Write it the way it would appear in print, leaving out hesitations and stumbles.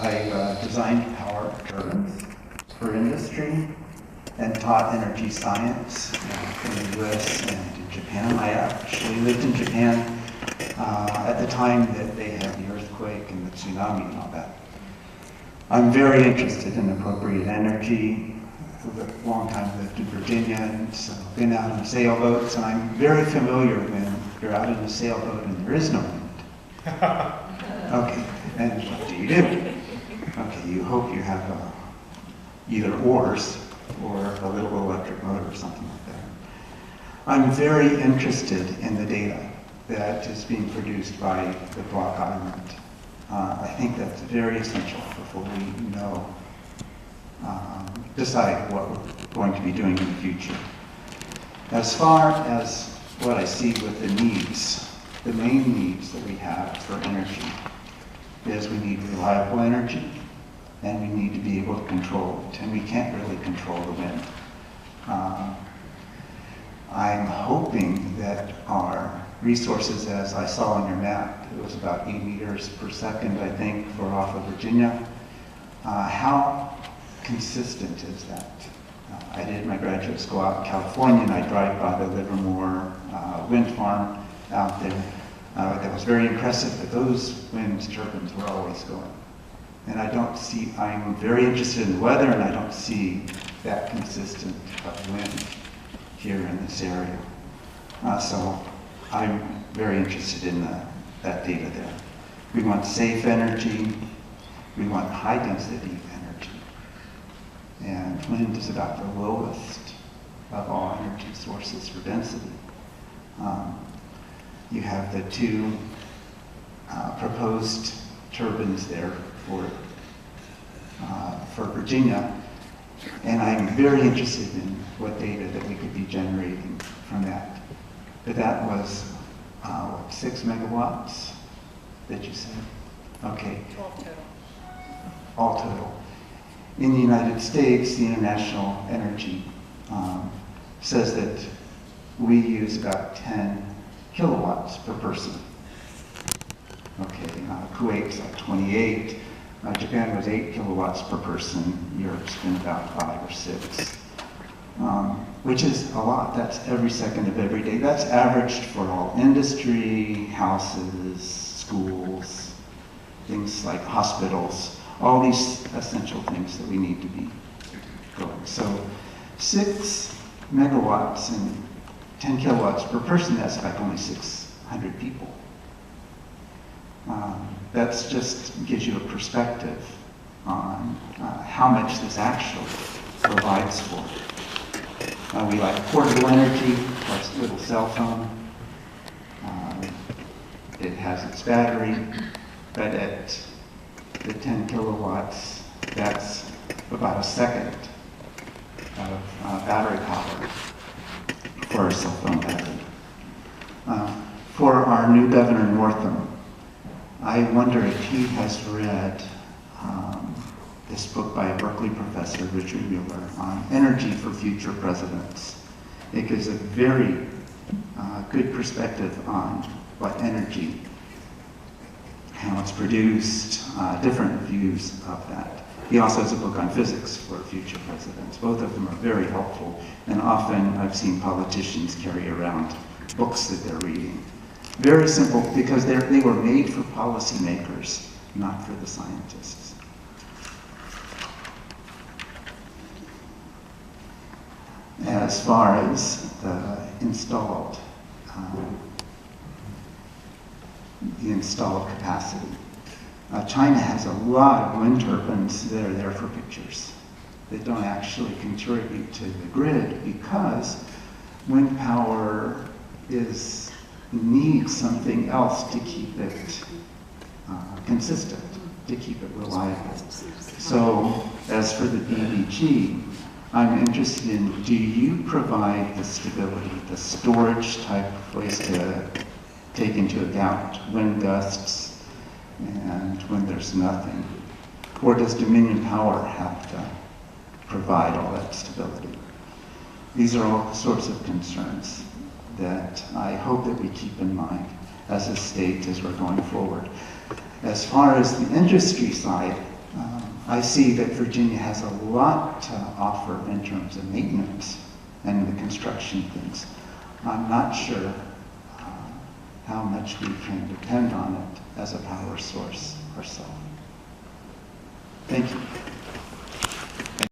I designed power turbines for industry and taught energy science in the US and in Japan. I actually lived in Japan at the time that they had the earthquake and the tsunami and all that. I'm very interested in appropriate energy. For a long time lived in Virginia and so been out on sailboats, and I'm very familiar when you're out in a sailboat and there is no wind. Okay, and what do you do? Okay, you hope you have either oars or a little electric motor or something like that. I'm very interested in the data that is being produced by the Block Island. I think that's very essential before we decide what we're going to be doing in the future. As far as what I see with the needs, the main needs that we have for energy is we need reliable energy, and we need to be able to control it, and we can't really control the wind. I'm hoping that our resources, as I saw on your map, it was about 8 meters per second, I think, for off of Virginia. How consistent is that? I did my graduate school out in California, and I drive by the Livermore wind farm out there. That was very impressive, but those wind turbines were always going. And I'm very interested in the weather, and I don't see that consistent wind here in this area. So I'm very interested in that data there. We want safe energy. We want high density energy. And wind is about the lowest of all energy sources for density. You have the two proposed turbines there for Virginia, and I'm very interested in what data that we could be generating from that. But that was 6 megawatts that you said? Okay. 12 total. All total. In the United States, the International Energy says that we use about 10 kilowatts per person. Okay, Kuwait's like 28. Japan was 8 kilowatts per person. Europe's been about 5 or 6, which is a lot. That's every second of every day. That's averaged for all industry, houses, schools, things like hospitals, all these essential things that we need to be going. So 6 megawatts and 10 kilowatts per person, that's like only 600 people. That's just gives you a perspective on how much this actually provides for. We like portable energy, our little cell phone. It has its battery, but at the 10 kilowatts, that's about a second of battery power for a cell phone battery. For our new Governor Northam, I wonder if he has read this book by a Berkeley professor, Richard Mueller, on energy for future presidents. It gives a very good perspective on what energy, how it's produced, different views of that. He also has a book on physics for future presidents. Both of them are very helpful, and often I've seen politicians carry around books that they're reading. Very simple, because they were made for policymakers, not for the scientists. As far as the installed capacity, China has a lot of wind turbines that are there for pictures. They don't actually contribute to the grid because wind power needs something else to keep it consistent, to keep it reliable. So as for the BBG, I'm interested in, do you provide the stability, the storage type place to take into account wind gusts and when there's nothing? Or does Dominion Power have to provide all that stability? These are all sorts of concerns that I hope that we keep in mind as a state as we're going forward. As far as the industry side, I see that Virginia has a lot to offer in terms of maintenance and the construction things. I'm not sure how much we can depend on it as a power source ourselves. Thank you.